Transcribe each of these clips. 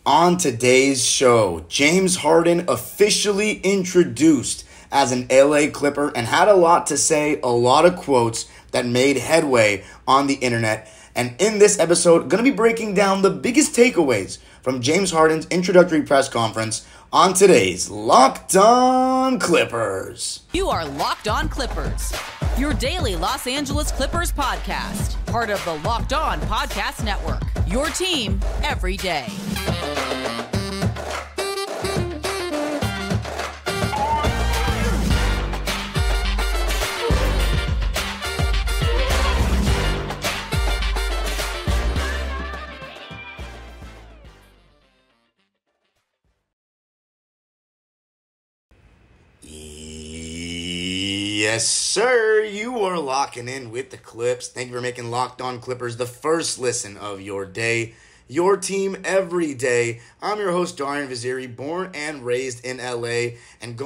On today's show, James Harden officially introduced as an LA Clipper and had a lot to say, a lot of quotes that made headway on the internet. And in this episode, going to be breaking down the biggest takeaways from James Harden's introductory press conference on today's Locked On Clippers. You are Locked On Clippers, your daily Los Angeles Clippers podcast, part of the Locked On Podcast Network, your team every day. Yes, sir. You are locking in with the Clips. Thank you for making Locked On Clippers the first listen of your day. Your team every day. I'm your host, Darian Vaziri, born and raised in LA, and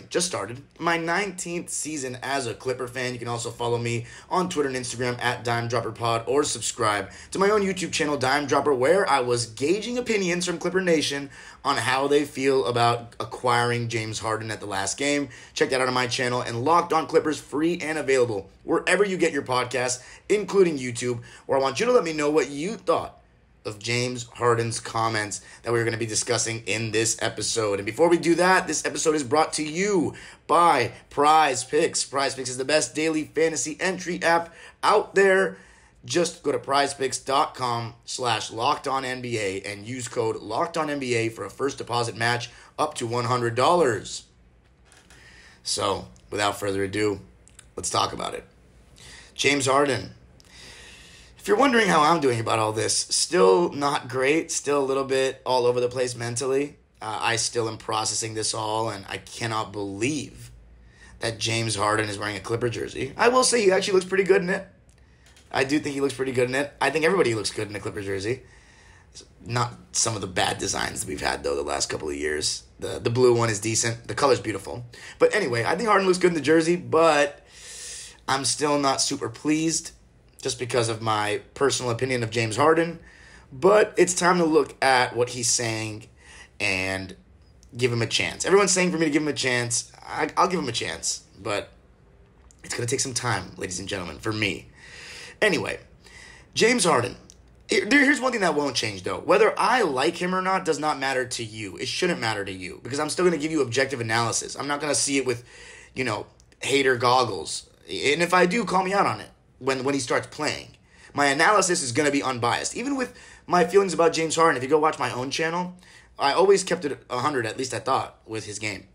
just started my 19th season as a Clipper fan. You can also follow me on Twitter and Instagram at DimeDropperPod, or subscribe to my own YouTube channel, Dime Dropper, where I was gauging opinions from Clipper Nation on how they feel about acquiring James Harden at the last game. Check that out on my channel, and Locked On Clippers, free and available wherever you get your podcasts, including YouTube, where I want you to let me know what you thought of James Harden's comments that we're going to be discussing in this episode. And before we do that, this episode is brought to you by Prize Picks. Prize Picks is the best daily fantasy entry app out there. Just go to prizepicks.com/LockedOnNBA and use code LockedOnNBA for a first deposit match up to $100. So, without further ado, let's talk about it. James Harden. If you're wondering how I'm doing about all this, still not great, still a little bit all over the place mentally. I still am processing this all, and I cannot believe that James Harden is wearing a Clipper jersey. I will say he actually looks pretty good in it. I do think he looks pretty good in it. I think everybody looks good in a Clipper jersey. Not some of the bad designs that we've had, though, the last couple of years. The blue one is decent. The color's beautiful. But anyway, I think Harden looks good in the jersey, but I'm still not super pleased just because of my personal opinion of James Harden. But it's time to look at what he's saying and give him a chance. Everyone's saying for me to give him a chance. I'll give him a chance, but it's going to take some time, ladies and gentlemen, for me. Anyway, James Harden. Here's one thing that won't change, though. Whether I like him or not does not matter to you. It shouldn't matter to you, because I'm still going to give you objective analysis. I'm not going to see it with, hater goggles. And if I do, call me out on it when he starts playing. My analysis is going to be unbiased. Even with my feelings about James Harden, if you go watch my own channel, I always kept it 100, at least I thought, with his game.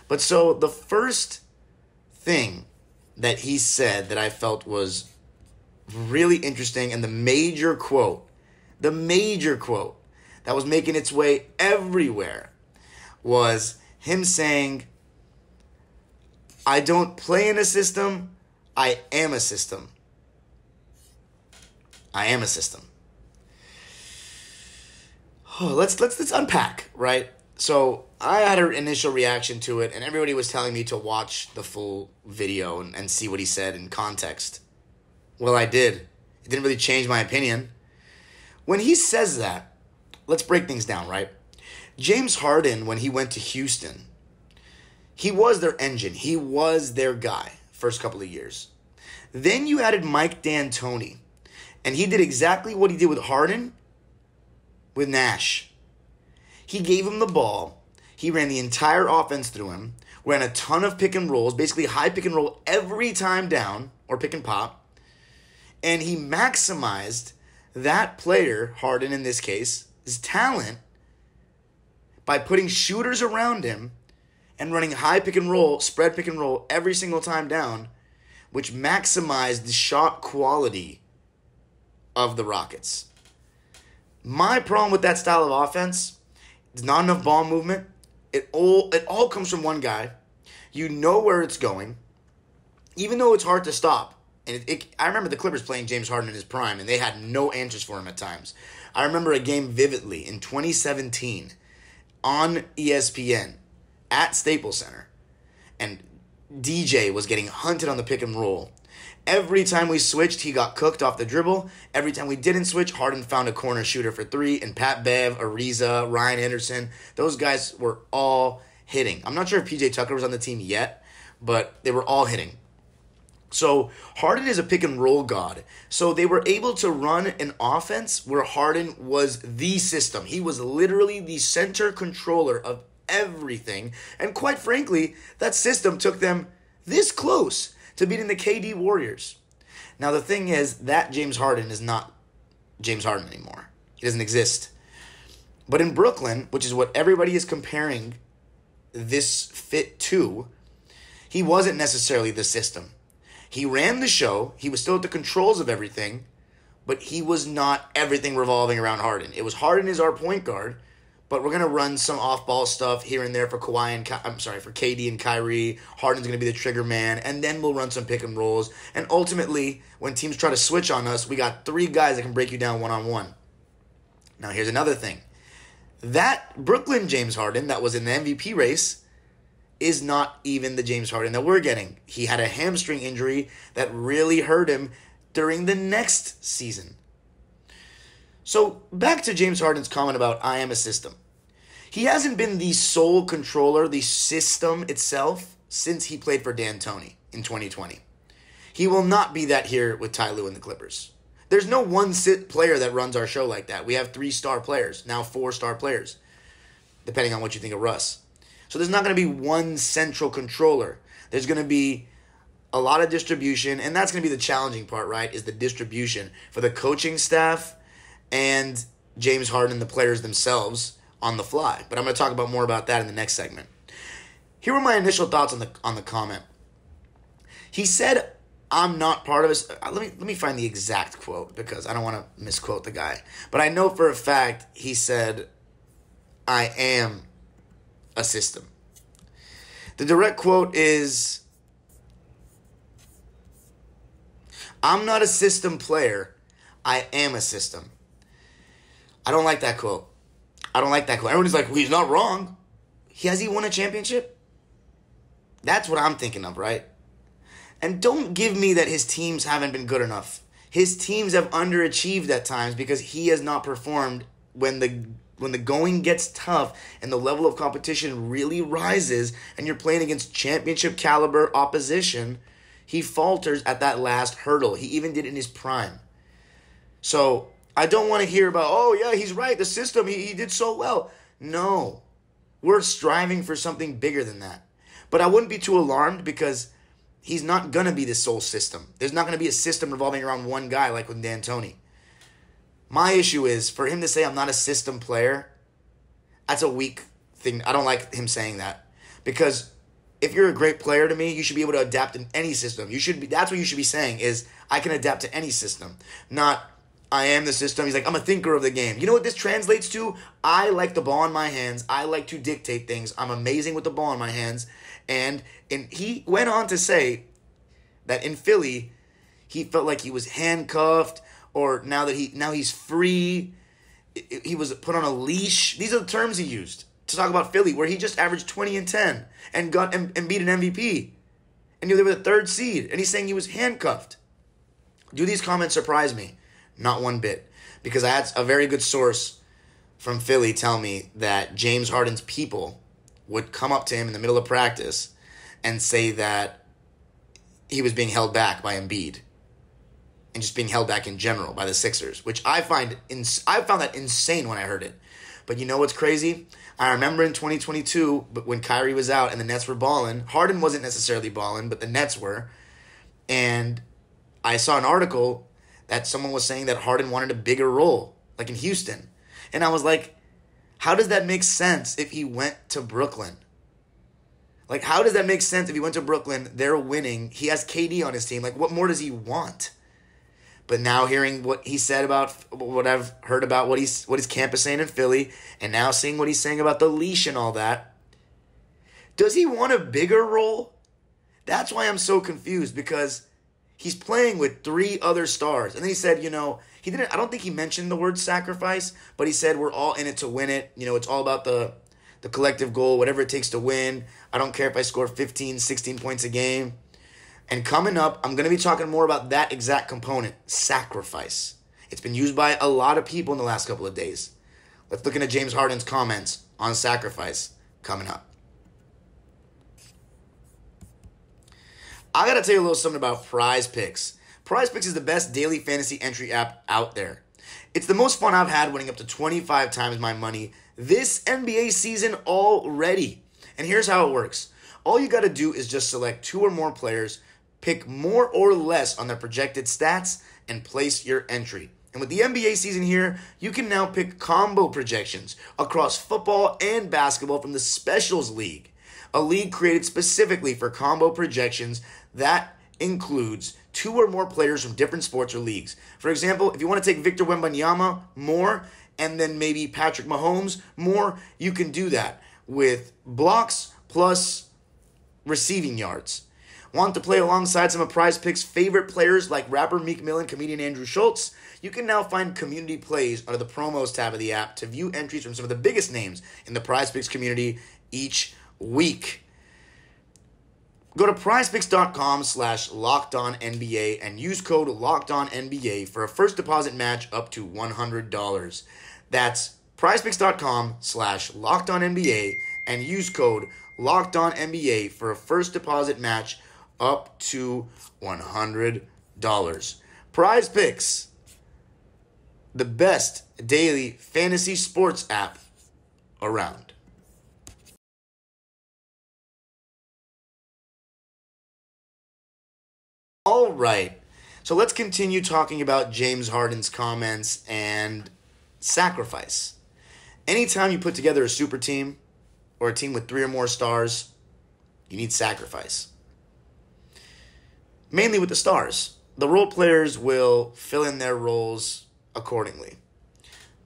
But so the first thing that he said that I felt was really interesting, and the major quote that was making its way everywhere, was him saying, "I don't play in a system, I am a system. I am a system." Oh, let's unpack, right? So I had an initial reaction to it, and everybody was telling me to watch the full video and see what he said in context. Well, I did. It didn't really change my opinion. When he says that, let's break things down, right? James Harden, when he went to Houston, he was their engine. He was their guy first couple of years. Then you added Mike D'Antoni, and he did exactly what he did with Harden, with Nash. He gave him the ball. He ran the entire offense through him, ran a ton of pick and rolls, basically high pick and roll every time down, or pick and pop. And he maximized that player, Harden in this case, his talent, by putting shooters around him and running high pick and roll, spread pick and roll every single time down, which maximized the shot quality of the Rockets. My problem with that style of offense is not enough ball movement. It all comes from one guy. You know where it's going, even though it's hard to stop. And I remember the Clippers playing James Harden in his prime, and they had no answers for him at times. I remember a game vividly in 2017 on ESPN at Staples Center, and DJ was getting hunted on the pick and roll, Every time we switched, he got cooked off the dribble. Every time we didn't switch, Harden found a corner shooter for three. And Pat Bev, Ariza, Ryan Anderson, those guys were all hitting. I'm not sure if PJ Tucker was on the team yet, but they were all hitting. So Harden is a pick and roll god. So they were able to run an offense where Harden was the system. He was literally the center controller of everything. And quite frankly, that system took them this close to beating the KD Warriors. Now the thing is that James Harden is not James Harden anymore. He doesn't exist. But in Brooklyn, which is what everybody is comparing this fit to, he wasn't necessarily the system. He ran the show. He was still at the controls of everything, but he was not everything revolving around Harden. It was Harden is our point guard, but we're going to run some off-ball stuff here and there for for KD and Kyrie. Harden's going to be the trigger man, and then we'll run some pick and rolls. And ultimately, when teams try to switch on us, we got three guys that can break you down one-on-one. Now, here's another thing. That Brooklyn James Harden that was in the MVP race is not even the James Harden that we're getting. He had a hamstring injury that really hurt him during the next season. So back to James Harden's comment about I am a system. He hasn't been the sole controller, the system itself, since he played for D'Antoni in 2020. He will not be that here with Ty Lue and the Clippers. There's no one player that runs our show like that. We have 3-star players, now 4-star players, depending on what you think of Russ. So there's not going to be one central controller. There's going to be a lot of distribution, and that's going to be the challenging part, right, is the distribution for the coaching staff and James Harden, the players themselves, on the fly. But I'm going to talk more about that in the next segment. Here were my initial thoughts on the comment. He said, I'm not part of this. Let me find the exact quote because I don't want to misquote the guy. But I know for a fact he said, I am a system. The direct quote is, I'm not a system player. I am a system. I don't like that quote. Everyone's like, well, he's not wrong. Has he won a championship? That's what I'm thinking of, right? And don't give me that his teams haven't been good enough. His teams have underachieved at times because he has not performed when the going gets tough and the level of competition really rises and you're playing against championship caliber opposition. He falters at that last hurdle. He even did it in his prime. So I don't want to hear about, oh yeah, he's right, the system, he did so well. No, we're striving for something bigger than that. But I wouldn't be too alarmed because he's not going to be the sole system. There's not going to be a system revolving around one guy like with D'Antoni. My issue is for him to say I'm not a system player, that's a weak thing. I don't like him saying that because if you're a great player to me, you should be able to adapt in any system. That's what you should be saying is I can adapt to any system, not I am the system. He's like, I'm a thinker of the game. You know what this translates to? I like the ball in my hands. I like to dictate things. I'm amazing with the ball in my hands. And he went on to say that in Philly, he felt like he was handcuffed, or now he's free. He was put on a leash. These are the terms he used to talk about Philly, where he just averaged 20 and 10 and got and beat an MVP. And they were the 3rd seed. And he's saying he was handcuffed. Do these comments surprise me? Not one bit. Because I had a very good source from Philly tell me that James Harden's people would come up to him in the middle of practice and say that he was being held back by Embiid and just being held back in general by the Sixers, which I found that insane when I heard it. But you know what's crazy? I remember in 2022, but when Kyrie was out and the Nets were balling, Harden wasn't necessarily balling, but the Nets were. And I saw an article that someone was saying that Harden wanted a bigger role, like in Houston. And I was like, how does that make sense if he went to Brooklyn? Like, how does that make sense if he went to Brooklyn, they're winning, he has KD on his team, like, what more does he want? But now hearing what he said about, what I've heard about what his camp is saying in Philly, and now seeing what he's saying about the leash and all that, does he want a bigger role? That's why I'm so confused, because he's playing with 3 other stars. And then he said, I don't think he mentioned the word sacrifice, but he said we're all in it to win it. It's all about the collective goal, whatever it takes to win. I don't care if I score 15, 16 points a game. And coming up, I'm going to be talking more about that exact component, sacrifice. It's been used by a lot of people in the last couple of days. Let's look into James Harden's comments on sacrifice coming up. I got to tell you a little something about Prize Picks. Prize Picks is the best daily fantasy entry app out there. It's the most fun I've had, winning up to 25 times my money this NBA season already. And here's how it works. All you got to do is just select 2 or more players, pick more or less on their projected stats, and place your entry. And with the NBA season here, you can now pick combo projections across football and basketball from the Specials League, a league created specifically for combo projections that includes 2 or more players from different sports or leagues. For example, if you want to take Victor Wembanyama more and then maybe Patrick Mahomes more, you can do that with blocks plus receiving yards. Want to play alongside some of Prize Picks' favorite players like rapper Meek Mill and comedian Andrew Schultz? You can now find community plays under the promos tab of the app to view entries from some of the biggest names in the Prize Picks community each week. Go to prizepicks.com/LockedOnNBA and use code LockedOnNBA for a first deposit match up to $100. That's prizepicks.com/LockedOnNBA and use code LockedOnNBA for a first deposit match up to $100. Prize Picks, the best daily fantasy sports app around. All right, so let's continue talking about James Harden's comments and sacrifice. Anytime you put together a super team or a team with 3 or more stars, you need sacrifice. Mainly with the stars. The role players will fill in their roles accordingly.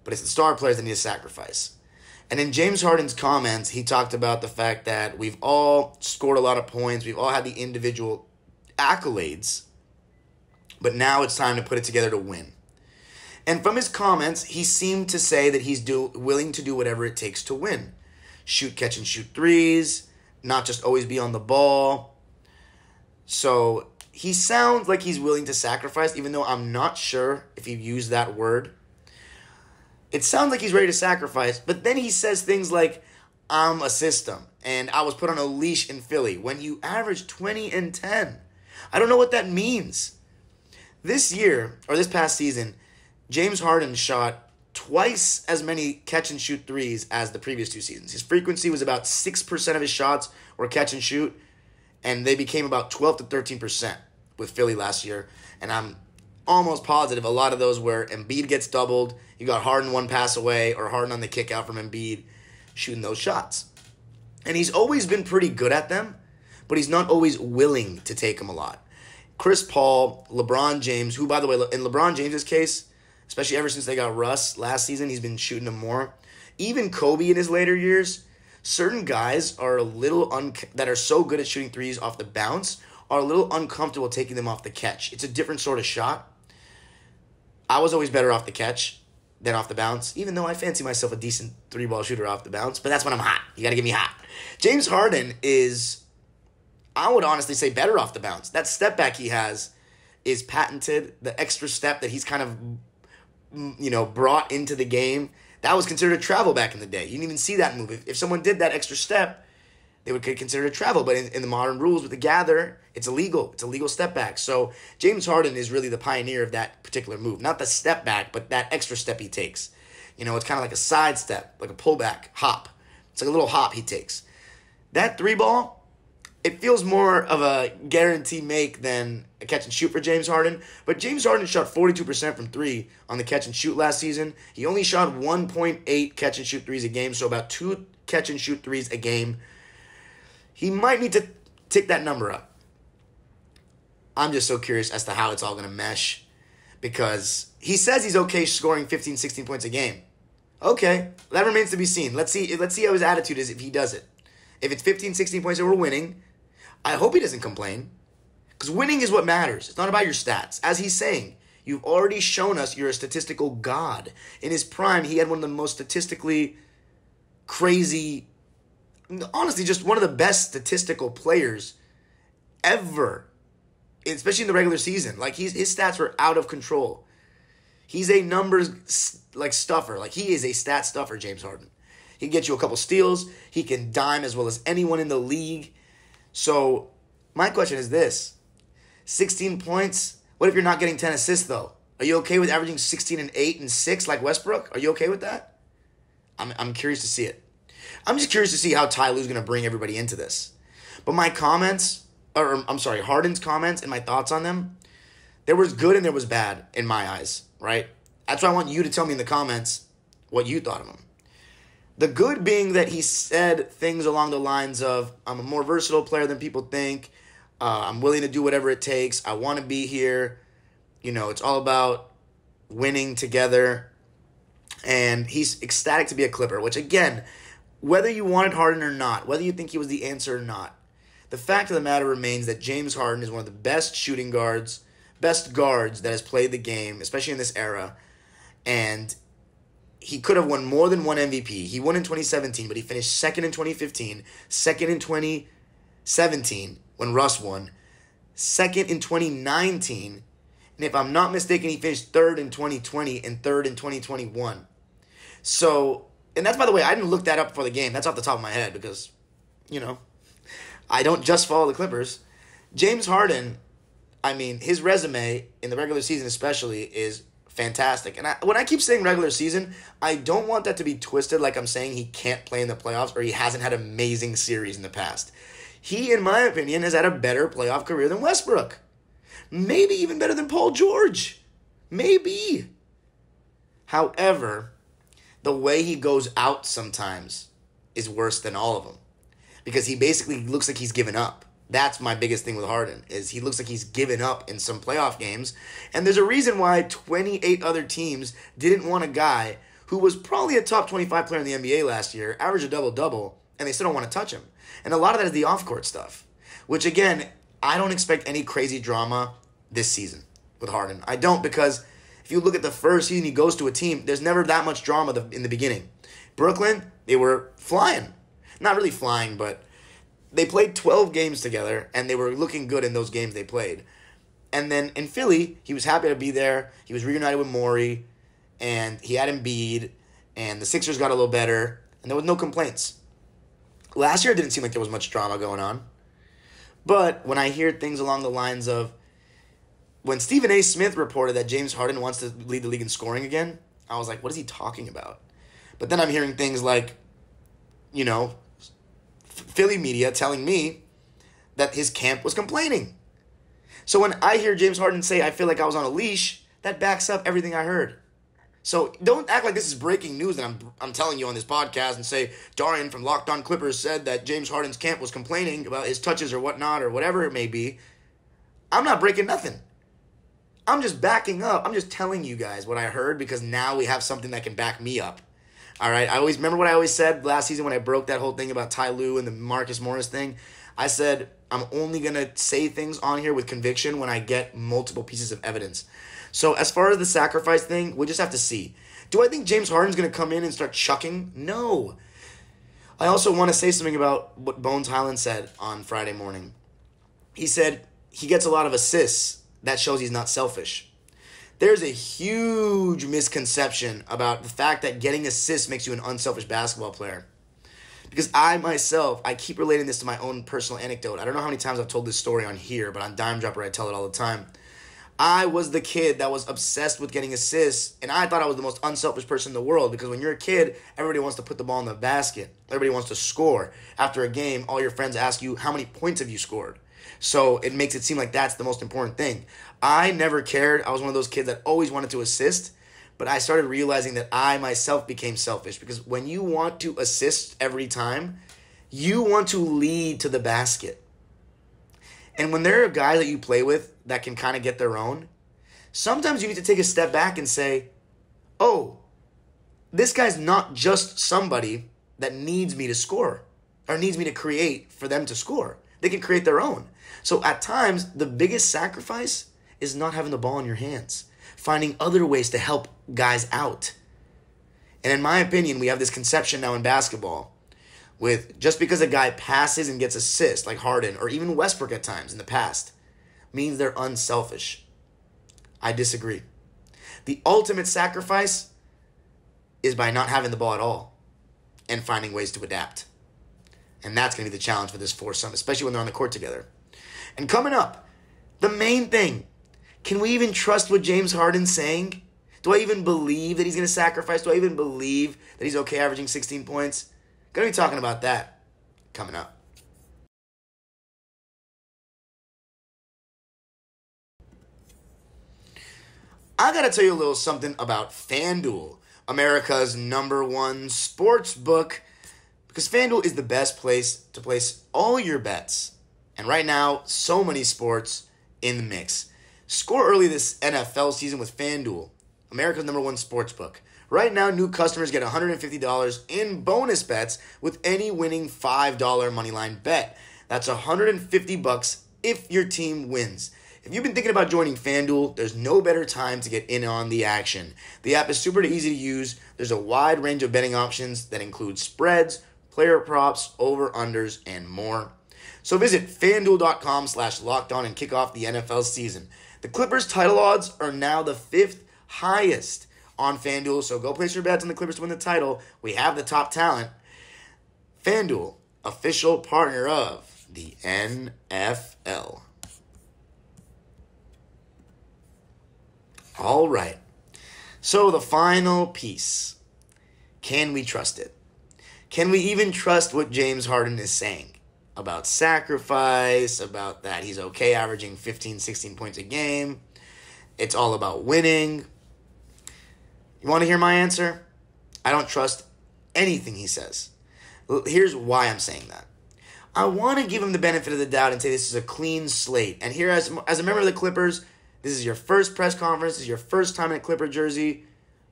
But it's the star players that need a sacrifice. And in James Harden's comments, he talked about the fact that we've all scored a lot of points. We've all had the individual accolades, but now it's time to put it together to win. And from his comments, he seemed to say that he's willing to do whatever it takes to win. Shoot, catch, and shoot threes, not just always be on the ball. So he sounds like he's willing to sacrifice, even though I'm not sure if he used that word. It sounds like he's ready to sacrifice, but then he says things like, I'm a system, and I was put on a leash in Philly when you average 20 and 10. I don't know what that means. This year, or this past season, James Harden shot twice as many catch-and-shoot threes as the previous 2 seasons. His frequency was about 6% of his shots were catch-and-shoot, and they became about 12 to 13% with Philly last year. And I'm almost positive a lot of those where Embiid gets doubled, you got Harden 1 pass away, or Harden on the kick out from Embiid shooting those shots. And he's always been pretty good at them, but he's not always willing to take them a lot. Chris Paul, LeBron James, who, by the way, in LeBron James' case, especially ever since they got Russ last season, he's been shooting them more. Even Kobe in his later years, certain guys are a little that are so good at shooting threes off the bounce are a little uncomfortable taking them off the catch. It's a different sort of shot. I was always better off the catch than off the bounce, even though I fancy myself a decent 3-ball shooter off the bounce, but that's when I'm hot. You got to get me hot. James Harden is, I would honestly say, better off the bounce. That step back he has is patented. The extra step that he's kind of, brought into the game, that was considered a travel back in the day. You didn't even see that move. If someone did that extra step, they would consider it a travel. But in the modern rules with the gather, it's illegal. It's a legal step back. So James Harden is really the pioneer of that particular move. Not the step back, but that extra step he takes. It's kind of like a side step, like a pullback hop. It's like a little hop he takes. That 3-ball, it feels more of a guarantee make than a catch and shoot for James Harden. But James Harden shot 42% from 3 on the catch and shoot last season. He only shot 1.8 catch and shoot threes a game, so about 2 catch and shoot threes a game. He might need to tick that number up. I'm just so curious as to how it's all going to mesh, because he says he's okay scoring 15, 16 points a game. Okay, that remains to be seen. Let's see how his attitude is if he does it. If it's 15, 16 points and we're winning, I hope he doesn't complain, because winning is what matters. It's not about your stats. As he's saying, you've already shown us you're a statistical god. In his prime, he had one of the most statistically crazy, honestly, just one of the best statistical players ever especially in the regular season. Like, his stats were out of control. He's a numbers, like, stuffer. Like, he is a stat stuffer, James Harden. He can get you a couple steals. He can dime as well as anyone in the league. So, my question is this. 16 points. What if you're not getting 10 assists, though? Are you okay with averaging 16 and 8 and 6 like Westbrook? Are you okay with that? I'm curious to see it. I'm just curious to see how Ty Lue's going to bring everybody into this. But my comments, Harden's comments and my thoughts on them, there was good and there was bad in my eyes, right? That's why I want you to tell me in the comments what you thought of him. The good being that he said things along the lines of, I'm a more versatile player than people think. I'm willing to do whatever it takes. I want to be here. You know, it's all about winning together. And he's ecstatic to be a Clipper, which, again, whether you wanted Harden or not, whether you think he was the answer or not, the fact of the matter remains that James Harden is one of the best shooting guards, best guards that has played the game, especially in this era. And he could have won more than one MVP. He won in 2017, but he finished second in 2015, second in 2017 when Russ won, second in 2019, and if I'm not mistaken, he finished third in 2020 and third in 2021. So, and that's, by the way, I didn't look that up before the game. That's off the top of my head because, you know, I don't just follow the Clippers. James Harden, I mean, his resume in the regular season especially is fantastic. And when I keep saying regular season, I don't want that to be twisted like I'm saying he can't play in the playoffs or he hasn't had amazing series in the past. He, in my opinion, has had a better playoff career than Westbrook. Maybe even better than Paul George. Maybe. However, the way he goes out sometimes is worse than all of them. Because he basically looks like he's given up. That's my biggest thing with Harden, is he looks like he's given up in some playoff games. And there's a reason why 28 other teams didn't want a guy who was probably a top 25 player in the NBA last year, averaged a double-double, and they still don't want to touch him. And a lot of that is the off-court stuff. Which, again, I don't expect any crazy drama this season with Harden. I don't, because if you look at the first season he goes to a team, there's never that much drama in the beginning. Brooklyn, they were flying. Not really flying, but they played 12 games together, and they were looking good in those games they played. And then in Philly, he was happy to be there. He was reunited with Morey, and he had Embiid, and the Sixers got a little better, and there was no complaints. Last year, it didn't seem like there was much drama going on. But when I hear things along the lines of, when Stephen A. Smith reported that James Harden wants to lead the league in scoring again, I was like, what is he talking about? But then I'm hearing things like, you know, Philly media telling me that his camp was complaining. So when I hear James Harden say, I feel like I was on a leash, that backs up everything I heard. So don't act like this is breaking news that I'm telling you on this podcast and say, Darian from Locked On Clippers said that James Harden's camp was complaining about his touches or whatnot or whatever it may be. I'm not breaking nothing. I'm just backing up. I'm just telling you guys what I heard because now we have something that can back me up. All right, I always remember what I always said last season when I broke that whole thing about Ty Lue and the Marcus Morris thing. I said I'm only going to say things on here with conviction when I get multiple pieces of evidence. So as far as the sacrifice thing, we'll just have to see. Do I think James Harden's going to come in and start chucking? No. I also want to say something about what Bones Highland said on Friday morning. He said he gets a lot of assists. That shows he's not selfish. There's a huge misconception about the fact that getting assists makes you an unselfish basketball player. Because I keep relating this to my own personal anecdote. I don't know how many times I've told this story on here, but on Dime Dropper I tell it all the time. I was the kid that was obsessed with getting assists, and I thought I was the most unselfish person in the world because when you're a kid, everybody wants to put the ball in the basket. Everybody wants to score. After a game, all your friends ask you, how many points have you scored? So it makes it seem like that's the most important thing. I never cared. I was one of those kids that always wanted to assist, but I started realizing that I myself became selfish because when you want to assist every time, you want to lead to the basket. And when there are guys that you play with that can kind of get their own, sometimes you need to take a step back and say, oh, this guy's not just somebody that needs me to score or needs me to create for them to score. They can create their own. So at times, the biggest sacrifice is not having the ball in your hands, finding other ways to help guys out. And in my opinion, we have this conception now in basketball with just because a guy passes and gets assists like Harden or even Westbrook at times in the past, means they're unselfish. I disagree. The ultimate sacrifice is by not having the ball at all and finding ways to adapt. And that's going to be the challenge for this foursome, especially when they're on the court together. And coming up, the main thing, can we even trust what James Harden's saying? Do I even believe that he's going to sacrifice? Do I even believe that he's okay averaging 16 points? Going to be talking about that coming up. I got to tell you a little something about FanDuel, America's #1 sports book, because FanDuel is the best place to place all your bets. And right now, so many sports in the mix. Score early this NFL season with FanDuel, America's #1 sports book. Right now, new customers get $150 in bonus bets with any winning $5 moneyline bet. That's $150 if your team wins. If you've been thinking about joining FanDuel, there's no better time to get in on the action. The app is super easy to use. There's a wide range of betting options that include spreads, player props, over-unders, and more. So visit FanDuel.com/lockedon and kick off the NFL season. The Clippers' title odds are now the 5th highest on FanDuel, so go place your bets on the Clippers to win the title. We have the top talent. FanDuel, official partner of the NFL. All right. So the final piece. Can we trust it? Can we even trust what James Harden is saying about sacrifice, about that he's okay averaging 15, 16 points a game? It's all about winning. You want to hear my answer? I don't trust anything he says. Here's why I'm saying that. I want to give him the benefit of the doubt and say this is a clean slate. And here, as a member of the Clippers, this is your first press conference. This is your first time in a Clipper jersey.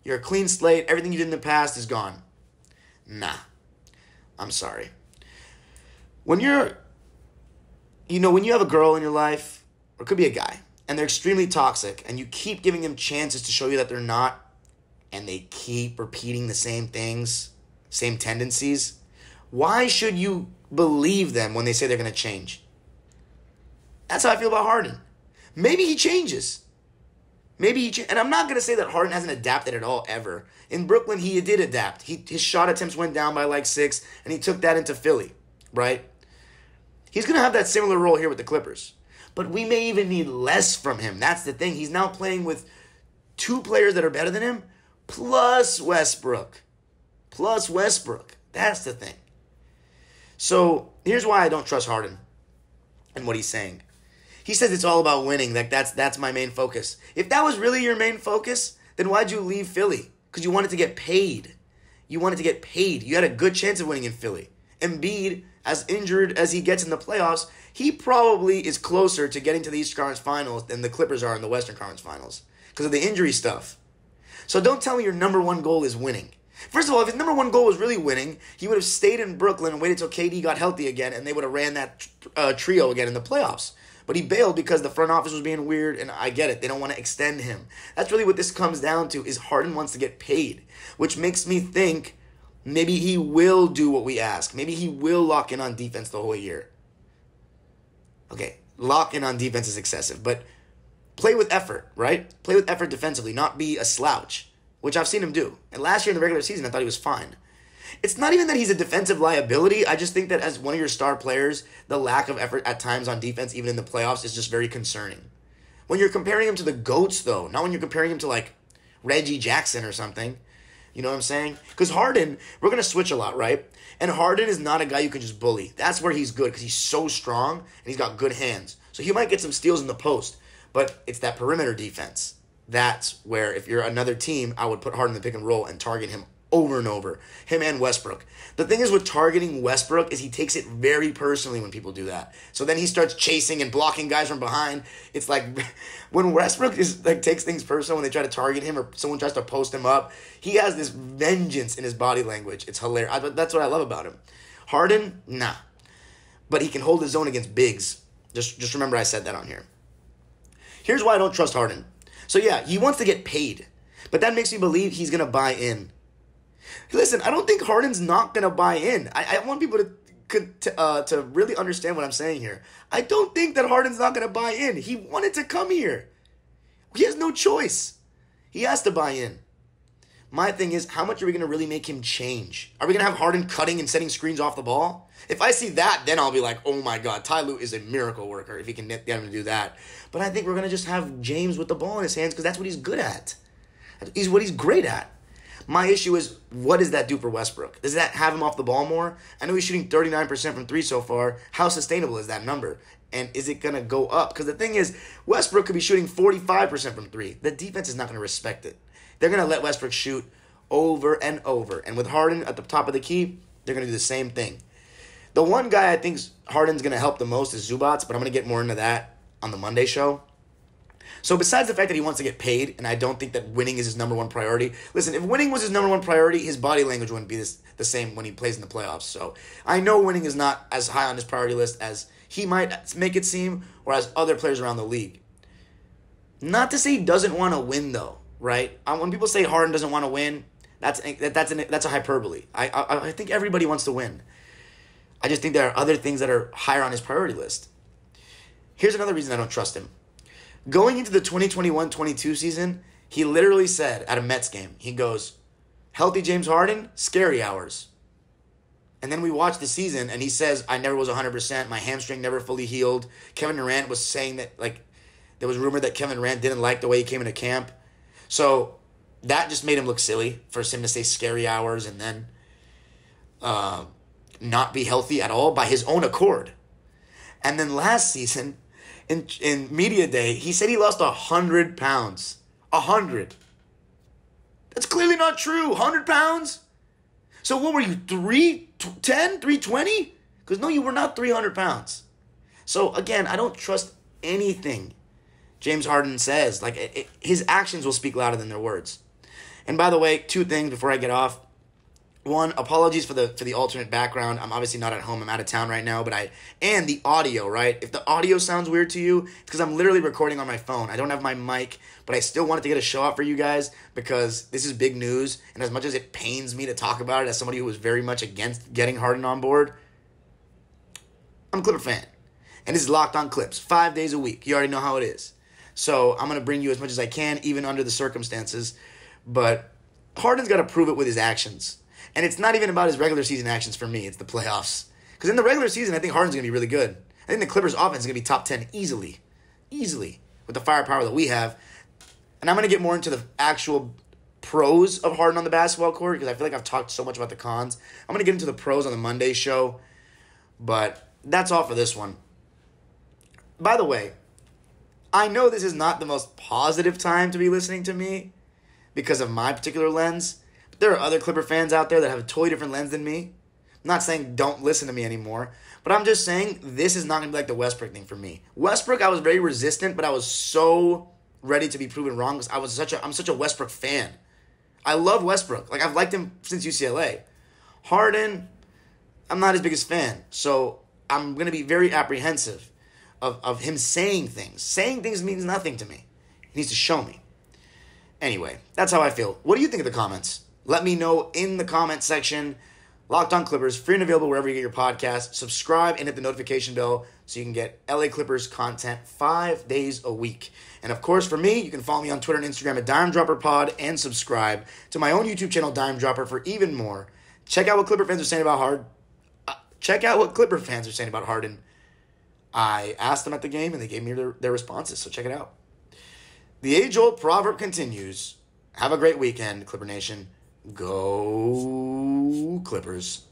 You're a clean slate. Everything you did in the past is gone. Nah. I'm sorry. When you have a girl in your life, or it could be a guy, and they're extremely toxic, and you keep giving them chances to show you that they're not, and they keep repeating the same things, same tendencies, why should you believe them when they say they're going to change? That's how I feel about Harden. Maybe he changes. And I'm not going to say that Harden hasn't adapted at all ever. In Brooklyn, he did adapt. His shot attempts went down by like 6, and he took that into Philly, right? He's going to have that similar role here with the Clippers. But we may even need less from him. That's the thing. He's now playing with 2 players that are better than him, plus Westbrook. That's the thing. So here's why I don't trust Harden and what he's saying. He says it's all about winning. Like that's my main focus. If that was really your main focus, then why'd you leave Philly? Because you wanted to get paid. You had a good chance of winning in Philly. Embiid, as injured as he gets in the playoffs, he probably is closer to getting to the Eastern Conference Finals than the Clippers are in the Western Conference Finals because of the injury stuff. So don't tell me your #1 goal is winning. First of all, if his #1 goal was really winning, he would have stayed in Brooklyn and waited till KD got healthy again, and they would have ran that trio again in the playoffs. But he bailed because the front office was being weird, and I get it. They don't want to extend him. That's really what this comes down to, is Harden wants to get paid, which makes me think maybe he will do what we ask. Maybe he will lock in on defense the whole year. Okay, lock in on defense is excessive, but play with effort, right? Play with effort defensively, not be a slouch, which I've seen him do. And last year in the regular season, I thought he was fine. It's not even that he's a defensive liability. I just think that as one of your star players, the lack of effort at times on defense, even in the playoffs, is just very concerning. When you're comparing him to the GOATs, though, not when you're comparing him to, like, Reggie Jackson or something. You know what I'm saying? Because Harden, we're going to switch a lot, right? And Harden is not a guy you can just bully. That's where he's good, because he's so strong and he's got good hands. So he might get some steals in the post, but it's that perimeter defense. That's where, if you're another team, I would put Harden in the pick and roll and target him over and over. Him and Westbrook. The thing is with targeting Westbrook is he takes it very personally when people do that. So then he starts chasing and blocking guys from behind. It's like when Westbrook takes things personal when they try to target him or someone tries to post him up, he has this vengeance in his body language. It's hilarious. That's what I love about him. Harden, nah. But he can hold his own against bigs. Just remember I said that on here. Here's why I don't trust Harden. So yeah, he wants to get paid. But that makes me believe he's going to buy in. Listen, I don't think Harden's not going to buy in. I want people to to really understand what I'm saying here. I don't think that Harden's not going to buy in. He wanted to come here. He has no choice. He has to buy in. My thing is, how much are we going to really make him change? Are we going to have Harden cutting and setting screens off the ball? If I see that, then I'll be like, oh my God, Ty Lue is a miracle worker if he can get him to do that. But I think we're going to just have James with the ball in his hands because that's what he's good at. He's what he's great at. My issue is, what does that do for Westbrook? Does that have him off the ball more? I know he's shooting 39% from three so far. How sustainable is that number? And is it going to go up? Because the thing is, Westbrook could be shooting 45% from three. The defense is not going to respect it. They're going to let Westbrook shoot over and over. And with Harden at the top of the key, they're going to do the same thing. The one guy I think Harden's going to help the most is Zubats, but I'm going to get more into that on the Monday show. So besides the fact that he wants to get paid, and I don't think that winning is his number one priority. Listen, if winning was his number one priority, his body language wouldn't be the same when he plays in the playoffs. So I know winning is not as high on his priority list as he might make it seem, or as other players around the league. Not to say he doesn't want to win, though, right? When people say Harden doesn't want to win, that's a hyperbole. I think everybody wants to win. I just think there are other things that are higher on his priority list. Here's another reason I don't trust him. Going into the 2021-22 season, he literally said at a Mets game, he goes, healthy James Harden, scary hours. And then we watch the season, and he says, I never was 100%. My hamstring never fully healed. Kevin Durant was saying that, there was rumor that Kevin Durant didn't like the way he came into camp. So that just made him look silly for him to say scary hours and then not be healthy at all by his own accord. And then last season, in media day, he said he lost 100 pounds. 100. That's clearly not true. 100 pounds? So what were you, 310, 320? Because no, you were not 300 pounds. So again, I don't trust anything James Harden says. His actions will speak louder than their words. And by the way, two things before I get off. One, apologies for the alternate background. I'm obviously not at home. I'm out of town right now. And the audio, right? If the audio sounds weird to you, it's because I'm literally recording on my phone. I don't have my mic, but I still wanted to get a show out for you guys because this is big news. And as much as it pains me to talk about it as somebody who was very much against getting Harden on board, I'm a Clipper fan. And this is Locked On Clips, 5 days a week. You already know how it is. So I'm going to bring you as much as I can, even under the circumstances. But Harden's got to prove it with his actions. And it's not even about his regular season actions for me. It's the playoffs. Because in the regular season, I think Harden's going to be really good. I think the Clippers' offense is going to be top 10 easily. Easily. With the firepower that we have. And I'm going to get more into the actual pros of Harden on the basketball court because I feel like I've talked so much about the cons. I'm going to get into the pros on the Monday show. But that's all for this one. By the way, I know this is not the most positive time to be listening to me because of my particular lens. There are other Clipper fans out there that have a totally different lens than me. I'm not saying don't listen to me anymore, but I'm just saying this is not going to be like the Westbrook thing for me. Westbrook, I was very resistant, but I was so ready to be proven wrong because I'm such a Westbrook fan. I love Westbrook. I've liked him since UCLA. Harden, I'm not his biggest fan, so I'm going to be very apprehensive of him saying things. Saying things means nothing to me. He needs to show me. Anyway, that's how I feel. What do you think of the comments? Let me know in the comment section. Locked On Clippers, free and available wherever you get your podcast. Subscribe and hit the notification bell so you can get LA Clippers content 5 days a week. And of course, for me, you can follow me on Twitter and Instagram at DimeDropperPod and subscribe to my own YouTube channel, Dime Dropper, for even more. Check out what Clipper fans are saying about Harden. I asked them at the game and they gave me their responses, so check it out. The age-old proverb continues. Have a great weekend, Clipper Nation. Go Clippers.